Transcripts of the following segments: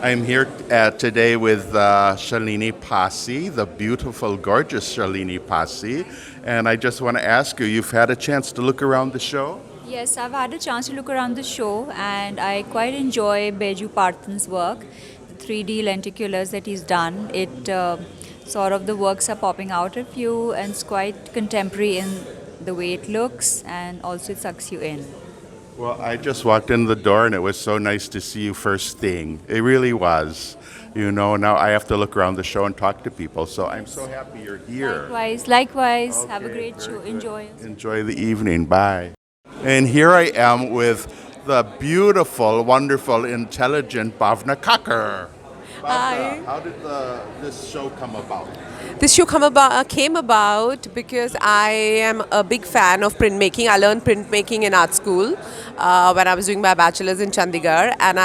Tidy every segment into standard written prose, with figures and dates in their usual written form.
I'm here today with Shalini Pasi, the beautiful, gorgeous Shalini Pasi. And I just want to ask you, you've had a chance to look around the show? Yes, I've had a chance to look around the show and I quite enjoy Beju Parthan's work, the 3D lenticulars that he's done. Sort of the works are popping out of you and it's quite contemporary in the way it looks and also it sucks you in. Well, I just walked in the door and it was so nice to see you first thing. It really was. You know, now I have to look around the show and talk to people. So I'm so happy you're here. Likewise. Have a Okay, great very show. good. Enjoy. Enjoy the evening. Bye. And here I am with the beautiful, wonderful, intelligent Bhavna Kakar. Hi. Bhavna, how did this show come about? This show came about because I am a big fan of printmaking. I learned printmaking in art school when I was doing my bachelor's in Chandigarh, and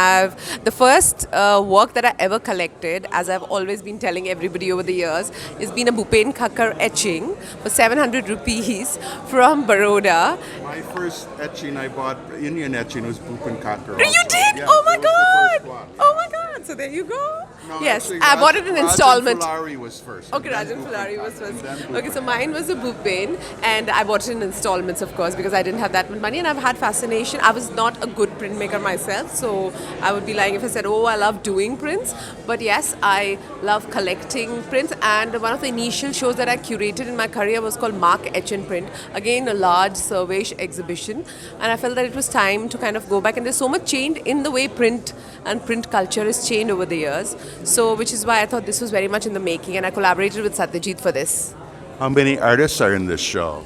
the first work that I ever collected, as I've always been telling everybody over the years, has been a Bhupen Kakar etching for 700 rupees from Baroda. My first etching I bought, Indian etching, was Bhupen Kakar. You also. did? Yeah, Oh my it was the first God! one. Oh my God! So there you go. No, Yes, actually, I bought it in installment. Rajan Fulari was first. Okay, and then Rajan Bhupen Fulari was Kakar, first. and then Bhupen Okay, so mine was a Bhupen, and I bought it in installments, of course, because I didn't have that much money, and I've had fascination. I was not a good printmaker myself, so I would be lying if I said, oh, I love doing prints. But yes, I love collecting prints, and one of the initial shows that I curated in my career was called Mark Etch and Print. Again, a large survey exhibition, and I felt that it was time to kind of go back, and there's so much change in the way print and print culture has changed over the years. So, which is why I thought this was very much in the making, and I collaborated with Satyajit for this. How many artists are in this show?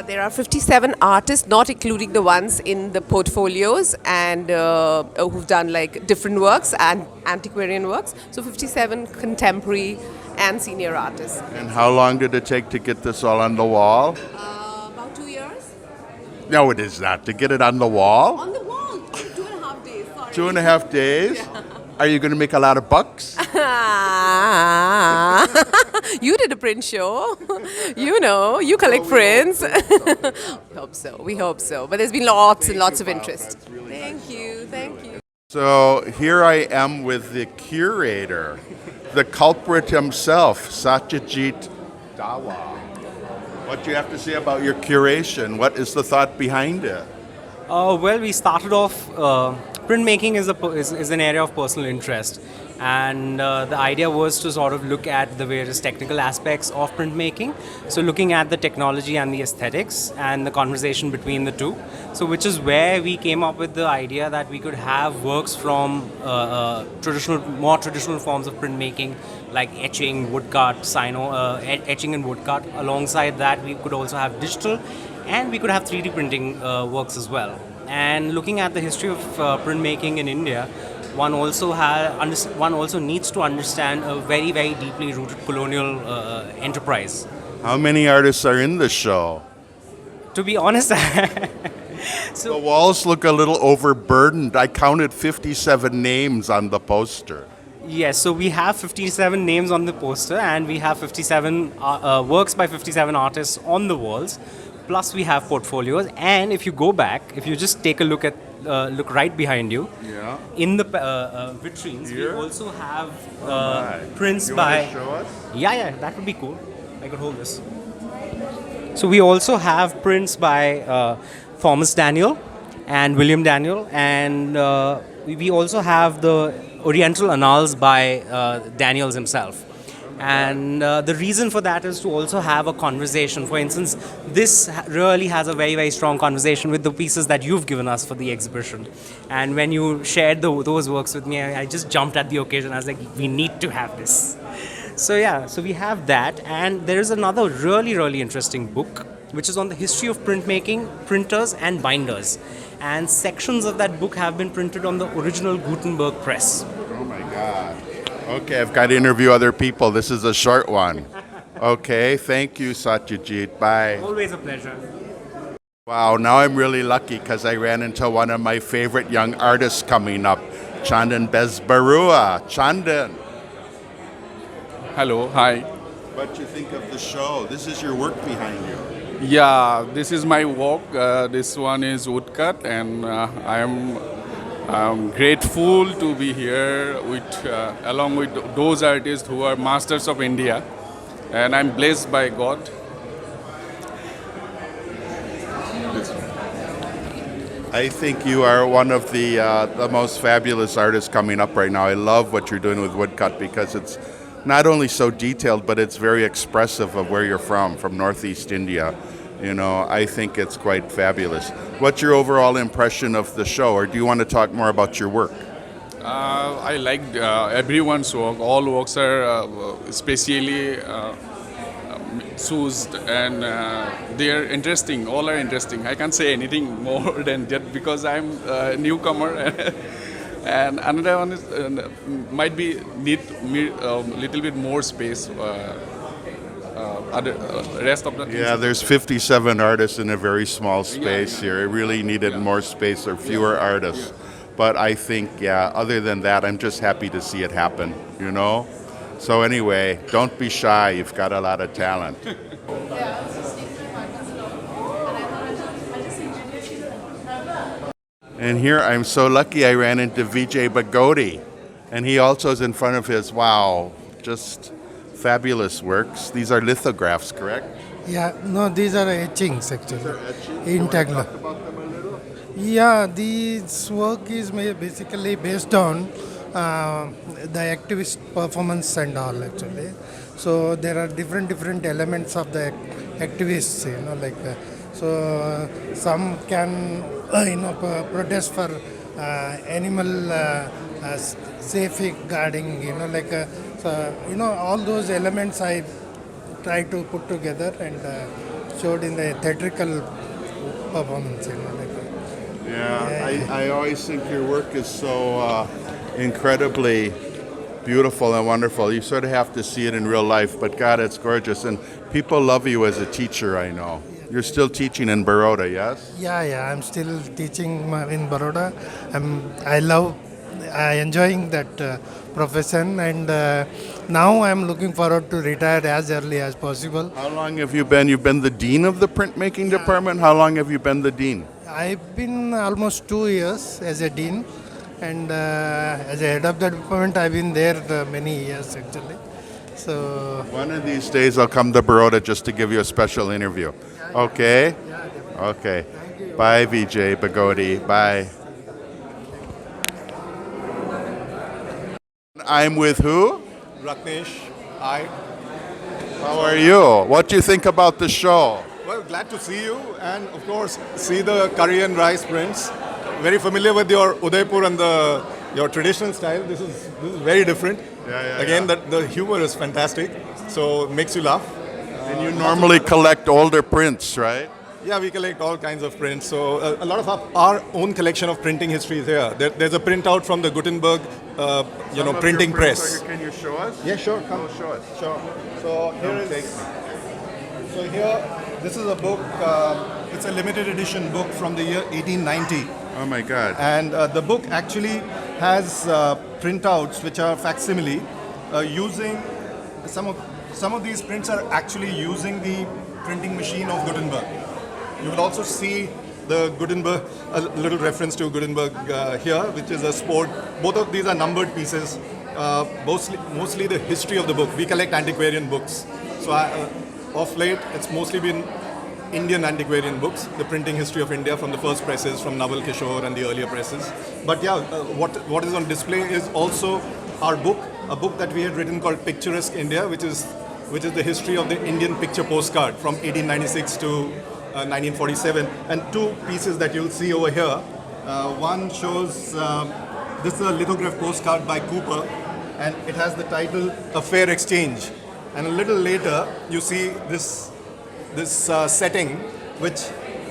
There are 57 artists, not including the ones in the portfolios and who've done like different works and antiquarian works. So 57 contemporary and senior artists. And how long did it take to get this all on the wall? About 2 years. No, it is not. To get it on the wall? On the wall, 2.5 days. Sorry. 2.5 days? Are you going to make a lot of bucks? You did a print show. You know, you collect prints. We hope so. But there's been lots and lots of interest. Thank you. So here I am with the curator, the culprit himself, Satyajit Dawa. What do you have to say about your curation? What is the thought behind it? Well, we started off. Printmaking is an area of personal interest, and the idea was to sort of look at the various technical aspects of printmaking. So, looking at the technology and the aesthetics and the conversation between the two. So, which is where we came up with the idea that we could have works from more traditional forms of printmaking, like etching, woodcut, etching and woodcut. Alongside that, we could also have digital, and we could have 3D printing works as well. And looking at the history of printmaking in India, one also needs to understand a very, very deeply rooted colonial enterprise. How many artists are in the show? To be honest, The walls look a little overburdened. I counted 57 names on the poster. yes, so we have 57 names on the poster, and we have 57 works by 57 artists on the walls. Plus, we have portfolios, and if you go back, if you just take a look right behind you, Yeah. in the vitrines, Here? we also have My. prints You by. want to show us? Yeah, that would be cool. I could hold this. So we also have prints by Thomas Daniel and William Daniel, and we also have the Oriental Annals by Daniels himself. And the reason for that is to also have a conversation. For instance, this really has a very, very strong conversation with the pieces that you've given us for the exhibition. And when you shared those works with me, I just jumped at the occasion. I was like, we need to have this. So we have that. And there is another really, really interesting book, which is on the history of printmaking, printers and binders. And sections of that book have been printed on the original Gutenberg press. Oh my God. Okay, I've got to interview other people. This is a short one. Okay, thank you, Satyajit. Bye. Always a pleasure. Wow, now I'm really lucky because I ran into one of my favorite young artists coming up, Chandan Bezbarua. Chandan, Hello, hi. what do you think of the show? This is your work behind you. Yeah, this is my work. This one is woodcut, and I am I'm grateful to be here with, along with those artists who are masters of India, and I'm blessed by God. I think you are one of the most fabulous artists coming up right now. I love what you're doing with woodcut because it's not only so detailed, but it's very expressive of where you're from Northeast India. You know, I think it's quite fabulous. What's your overall impression of the show, or do you want to talk more about your work? I liked everyone's work. All works are especially chosen, and they are interesting. All are interesting. I can't say anything more than that because I'm a newcomer. And another one is might be need me little bit more space. Other rest of the things. Yeah, there's 57 artists in a very small space here. It really needed more space or fewer artists. But I think, yeah, other than that, I'm just happy to see it happen, you know? So anyway, don't be shy. You've got a lot of talent. And here I'm so lucky I ran into Vijay Bagodi. And he also is in front of his, wow, just fabulous works. These are lithographs, correct? Yeah, no, these are etchings actually. In Talk Tagla. about them a little? Yeah, this work is basically based on the activist performance and all actually. So there are different elements of the activists, you know, like some can protest for animal safeguarding, you know, like so you know all those elements I try to put together and showed in the theatrical performance, you know, like. Yeah, I always think your work is so incredibly beautiful and wonderful. You sort of have to see it in real life, but God, it's gorgeous. And people love you as a teacher, I know. You're still teaching in Baroda, yes? Yeah, I'm still teaching in Baroda. I enjoying that profession, and now I'm looking forward to retire as early as possible. How long have you been? You've been the dean of the printmaking department? How long have you been the dean? I've been almost 2 years as a dean, and as a head of the department, I've been there many years actually. So One of these days I'll come to Baroda just to give you a special interview. Okay? Okay. Bye, Vijay Bagodi. Bye. I'm with who? Ratnesh, hi. How are you? What do you think about the show? Well, glad to see you, and of course, see the curry and rice prints. Very familiar with your Udaipur and your traditional style. This is very different. Again, the humor is fantastic, so it makes you laugh. And you normally collect older prints, right? Yeah, we collect all kinds of prints. So a lot of our own collection of printing history is here. There's a printout from the Gutenberg, printing press. Can you show us? Yeah, sure. Come. Show us. Sure. So here is. So here, this is a book. It's a limited edition book from the year 1890. Oh my God. And the book actually has printouts which are facsimile using some of these prints are actually using the printing machine of Gutenberg. You will also see the Gutenberg, a little reference to Gutenberg here, which is a sport. Both of these are numbered pieces. Mostly the history of the book. We collect antiquarian books. So of late, it's mostly been Indian antiquarian books, the printing history of India from the first presses, from Naval Kishore and the earlier presses. But yeah, what is on display is also our book, a book that we had written called Picturesque India, which is the history of the Indian picture postcard from 1896 to 1947. And two pieces that you'll see over here. One shows, this is a lithograph postcard by Cooper, and it has the title A Fair Exchange. And a little later, you see this setting, which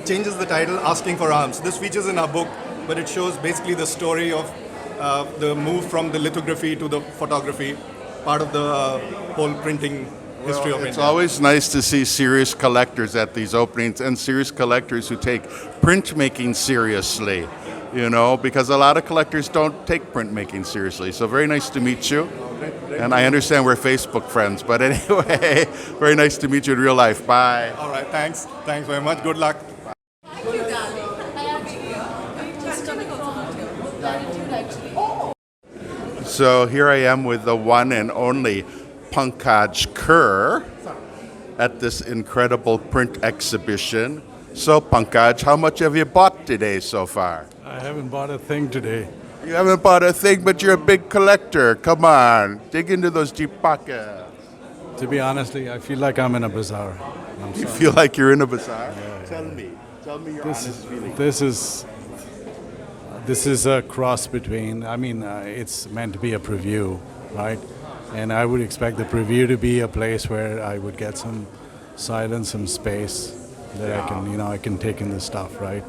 changes the title, Asking for Arms. This features in our book, but it shows basically the story of the move from the lithography to the photography, part of the whole printing history of India. It's always nice to see serious collectors at these openings and serious collectors who take printmaking seriously, you know, because a lot of collectors don't take printmaking seriously. So very nice to meet you. And I understand we're Facebook friends, but anyway, very nice to meet you in real life. Bye. All right, thanks. Thanks very much. Good luck. So here I am with the one and only Pankaj Kerr at this incredible print exhibition. So Pankaj, how much have you bought today so far? I haven't bought a thing today. You haven't bought a thing, but you're a big collector. Come on, dig into those deep pockets. To be honestly, I feel like I'm in a bazaar. I'm You sorry. feel like you're in a bazaar? Tell me your honest feeling. This is a cross between. I mean, it's meant to be a preview, right? And I would expect the preview to be a place where I would get some silence, some space that I can take in the stuff, right?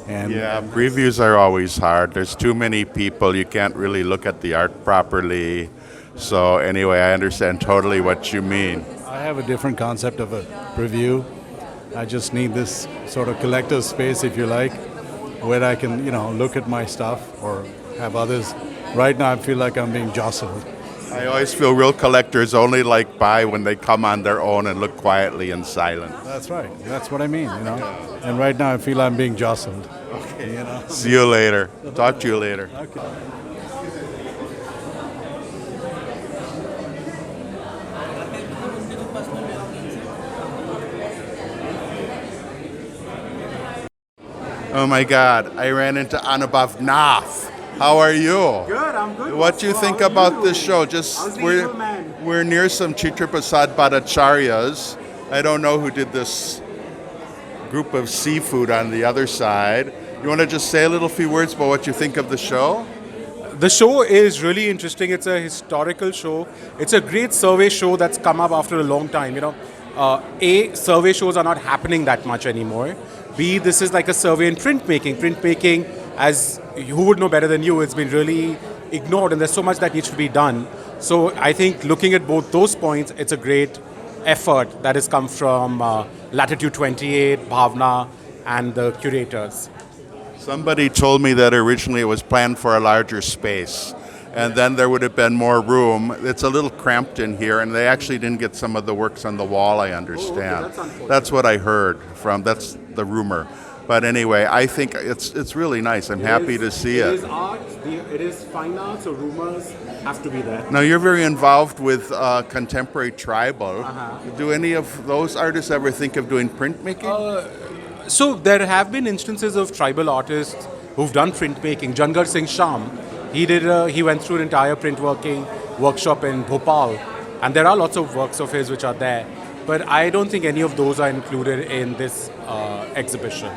And Yeah, previews are always hard. There's too many people. You can't really look at the art properly. So anyway, I understand totally what you mean. I have a different concept of a preview. I just need this sort of collector's space, if you like, where I can, look at my stuff or have others. Right now, I feel like I'm being jostled. I always feel real collectors only like buy when they come on their own and look quietly and silent. That's right. That's what I mean, And right now, I feel I'm being jostled. Okay. See you later. Talk to you later. Okay. Oh my God, I ran into Anubhav Nath. How are you? Good, I'm good. What do you think about this show? We're near some Chitraprasad Bhattacharya's. I don't know who did this group of seafood on the other side. You want to just say a little few words about what you think of the show? The show is really interesting. It's a historical show. It's a great survey show that's come up after a long time. A, survey shows are not happening that much anymore. B, this is like a survey in printmaking. Printmaking, as who would know better than you, it's been really ignored and there's so much that needs to be done. So I think looking at both those points, it's a great effort that has come from Latitude 28, Bhavna, and the Curators. Somebody told me that originally it was planned for a larger space, and then there would have been more room. It's a little cramped in here, and they actually didn't get some of the works on the wall, I understand. that's unfortunate. That's what I heard that's the rumor. But anyway, I think it's really nice. I'm happy to see It it. is art, it is fine art, so rumors have to be there. Now, you're very involved with contemporary tribal. Do any of those artists ever think of doing printmaking? So there have been instances of tribal artists who've done printmaking. Jangar Singh Sham, he went through an entire printworking workshop in Bhopal, and there are lots of works of his which are there. But I don't think any of those are included in this exhibition.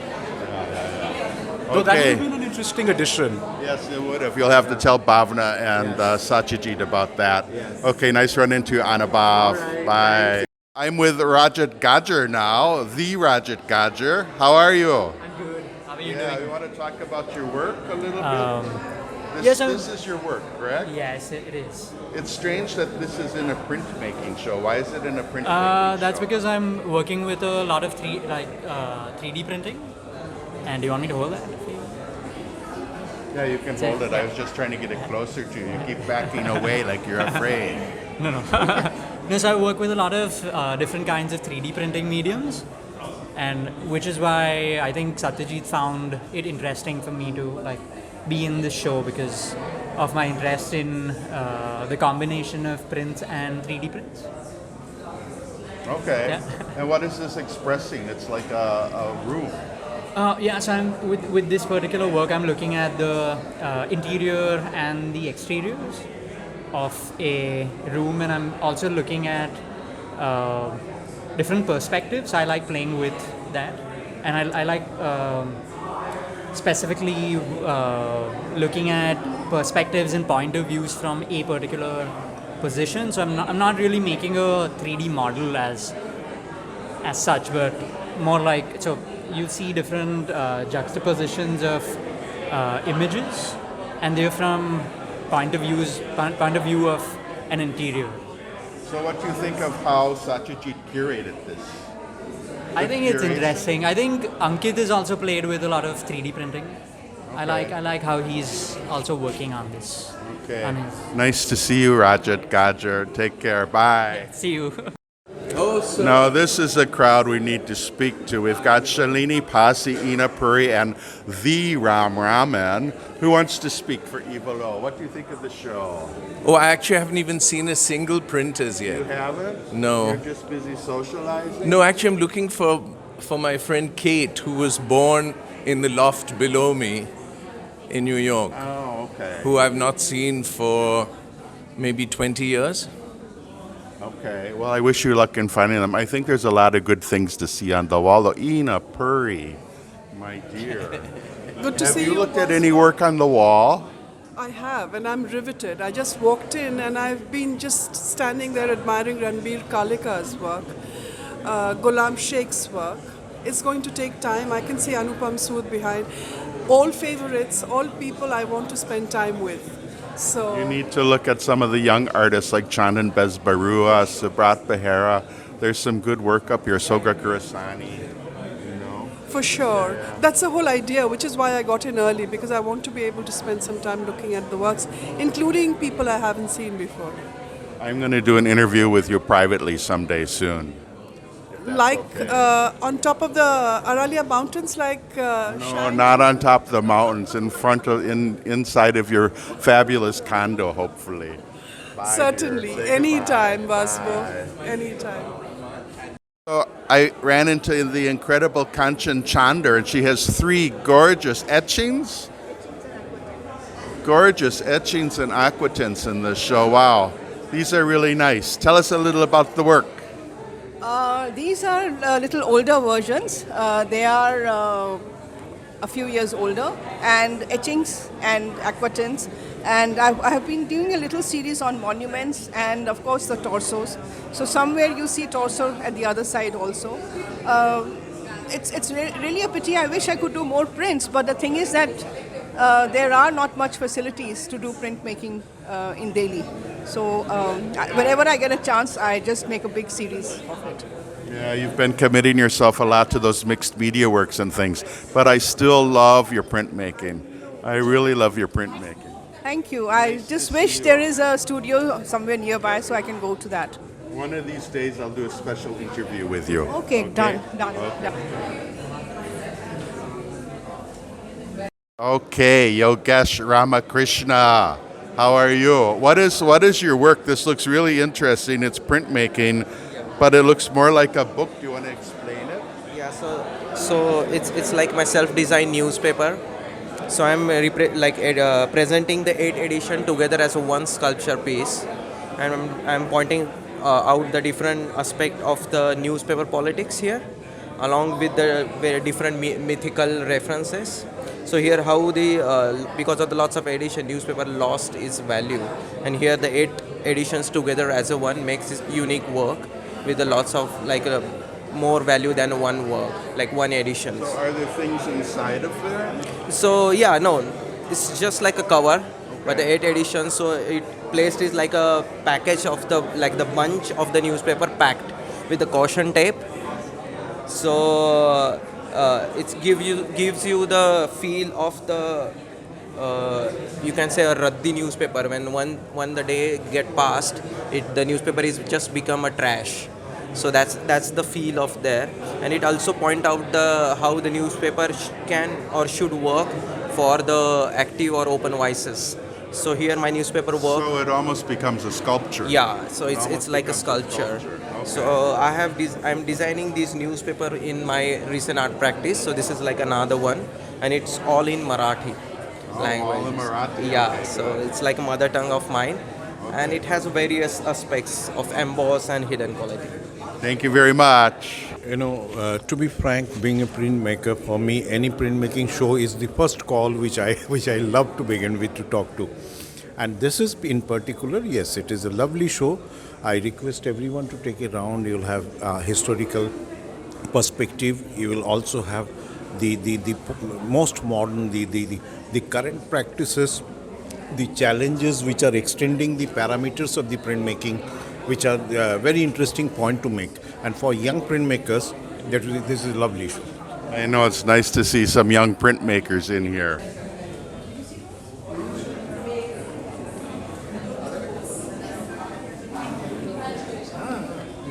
Though that would Okay. have been an interesting addition. Yes, it would have. You'll have to tell Bhavna and Satyajit about that. Okay, nice run into Anubhav. Bye. I'm with Rajat Gajar now, the Rajat Gajar. How are you? I'm good. How are you doing? You want to talk about your work a little bit? yes, This is your work, correct? Yes, it is. It's strange that this is in a printmaking show. Why is it in a printmaking show? That's because I'm working with a lot of 3D printing. And do you want me to hold that for you? Yeah, you can hold it. I was just trying to get it closer to you. You keep backing away like you're afraid. No. No, so I work with a lot of different kinds of 3D printing mediums, and which is why I think Satyajit found it interesting for me to be in this show because of my interest in the combination of prints and 3D prints. Okay. Yeah. And what is this expressing? It's like a room. So I'm with this particular work. I'm looking at the interior and the exteriors of a room, and I'm also looking at different perspectives. I like playing with that, and I like specifically looking at perspectives and point of views from a particular position. So I'm not really making a 3D model as such, but more like so. You see different juxtapositions of images, and they're from point of view of an interior. So what do you think of how Satyajit curated this? I think it's curation? interesting. I think Ankit has also played with a lot of 3D printing. I like how he's also working on this. Okay. Nice to see you, Rajat Gajar. Take care. Bye. See you. Oh, Now, this is a crowd we need to speak to. We've got Shalini Pasi, Ina Puri, and the Ram Raman, who wants to speak for Evolo. What do you think of the show? Oh, I actually haven't even seen a single print as You yet. haven't? No. You're just busy socializing? No, actually, I'm looking for my friend Kate, who was born in the loft below me in New York, Oh, okay. who I've not seen for maybe 20 years. Okay. Well, I wish you luck in finding them. I think there's a lot of good things to see on the wall. Ina Puri, my dear. Good to Have see you you. looked at any work on the wall? I have, and I'm riveted. I just walked in, and I've been just standing there admiring Ranbir Kaleka's work, Ghulam Sheikh's work. It's going to take time. I can see Anupam Sood behind. All favorites, all people I want to spend time with. So You need to look at some of the young artists like Chandan Bezbarua, Subrat Behera. There's some good work up here. Soga Kurasani, you know. for sure, that's the whole idea, which is why I got in early, because I want to be able to spend some time looking at the works, including people I haven't seen before. I'm going to do an interview with you privately someday soon. Like on top of the Aralia Mountains, like No, not on top of the mountains, inside of your fabulous condo, hopefully. Bye, certainly, dear. Say anytime, goodbye. Vasbo, anytime. So I ran into the incredible Kanchan Chander, and she has 3 gorgeous etchings. Gorgeous etchings and aquatints in this show. Wow, these are really nice. Tell us a little about the work. These are little older versions. They are a few years older, and etchings and aquatints. And I have been doing a little series on monuments and, of course, the torsos. So somewhere you see torso at the other side also. It's really a pity. I wish I could do more prints, but the thing is that there are not much facilities to do printmaking in Delhi. So whenever I get a chance, I just make a big series of it. Yeah, you've been committing yourself a lot to those mixed media works and things, but I still love your printmaking. I really love your printmaking. Thank you. I just wish there is a studio somewhere nearby so I can go to that. One of these days I'll do a special interview with you. Okay, done. Okay, Yogesh Ramakrishna, how are you? What is your work? This looks really interesting. It's printmaking, but it looks more like a book. Do you want to explain it? Yeah, so it's like my self-designed newspaper. So I'm presenting the 8th edition together as a one sculpture piece, and I'm pointing out the different aspect of the newspaper politics here, along with the very different mythical references. So here how because of the lots of edition, newspaper lost its value, and here the 8 editions together as a one makes this unique work with the lots of more value than one work, like one edition. So are there things inside of there? So yeah, no, it's just like a cover, but the 8 edition, so it placed is like a package of the bunch of the newspaper packed with the caution tape. So it gives you the feel of the you can say a Raddi newspaper. When the day get passed, the newspaper is just become a trash. So that's the feel of there, and it also point out how the newspaper can or should work for the active or open voices. So here my newspaper work. So it almost becomes a sculpture. Yeah, so it's like a sculpture. Okay. So I'm designing this newspaper in my recent art practice. So this is like another one, and it's all in Marathi language. All in Marathi. Yeah, so it's like a mother tongue of mine, and it has various aspects of emboss and hidden quality. Thank you very much. You know, to be frank, being a printmaker, for me, any printmaking show is the first call which I love to begin with to talk to. And this is in particular, yes, it is a lovely show. I request everyone to take it around. You'll have historical perspective. You will also have the most modern, the current practices, the challenges which are extending the parameters of the printmaking, which are a very interesting point to make. And for young printmakers, this is a lovely show. I know it's nice to see some young printmakers in here.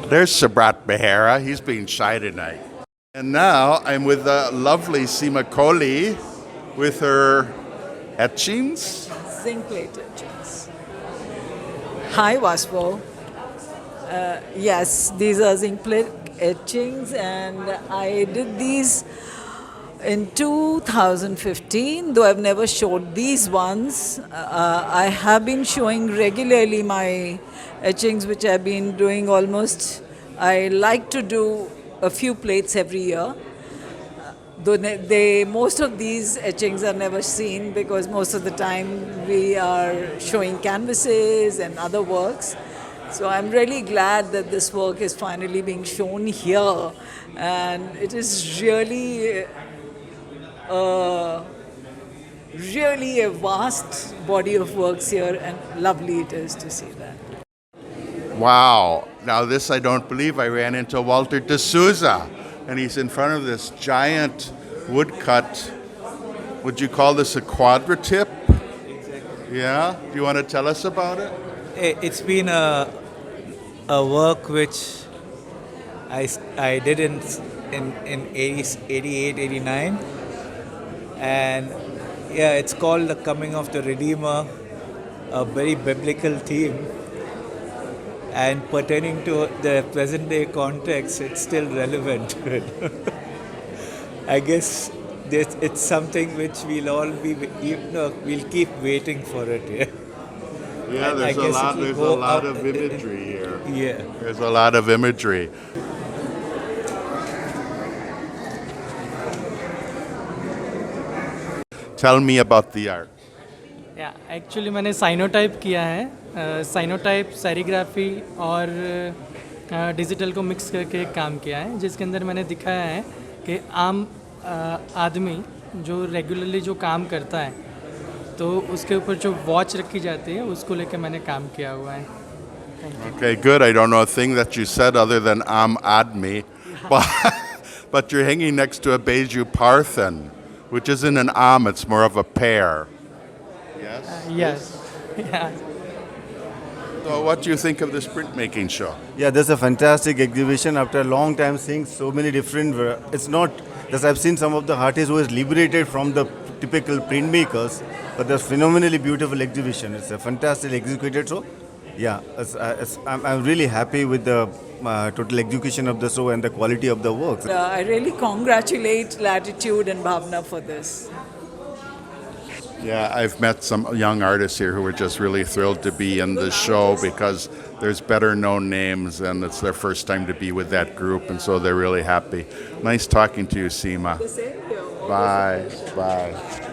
There's Sabrat Behera. He's being shy tonight. And now I'm with the lovely Seema Kohli with her etchings. Zinc plate etchings. Hi, Vaspo. Yes, these are zinc plate etchings, and I did these in 2015, though I've never showed these ones. I have been showing regularly my etchings, which I've been doing almost. I like to do a few plates every year. Though most of these etchings are never seen because most of the time we are showing canvases and other works. So I'm really glad that this work is finally being shown here, and it is really a vast body of works here, and lovely it is to see that. Wow. Now this I don't believe. I ran into Walter de Souza, and he's in front of this giant woodcut. Would you call this a quadratip? Exactly. Yeah? Do you want to tell us about it? It's been a work which I did in 88, 89. And yeah, it's called The Coming of the Redeemer, a very biblical theme. And pertaining to the present day context, it's still relevant. I guess it's something which we'll all we'll keep waiting for it. Yeah, there's a lot of imagery here. Yeah. There's a lot of imagery. Tell me about the art. या actually मैंने साइनोटाइप किया है साइनोटाइप serigraphy और digital को mix करके एक काम किया है जिसके अंदर मैंने दिखाया है कि आम आदमी जो रेगुलरली जो काम करता है तो उसके ऊपर जो वॉच रखी जाती है उसको लेकर मैंने काम किया हुआ है. Okay, good. I don't know a thing that you said other than Admi, but you're hanging next to a Beju Parthen, which isn't an it's more of a pear. Yes? Yes. Yeah. So what do you think of this printmaking show? Yeah, this is a fantastic exhibition. After a long time seeing so many different, it's not, as I've seen some of the artists who is liberated from the typical printmakers, but there's phenomenally beautiful exhibition. It's a fantastic executed show. Yeah, I'm really happy with the total execution of the show and the quality of the works. I really congratulate Latitude and Bhavna for this. Yeah, I've met some young artists here who were just really thrilled to be in the show because there's better known names and it's their first time to be with that group, and so they're really happy. Nice talking to you, Seema. Bye. Bye.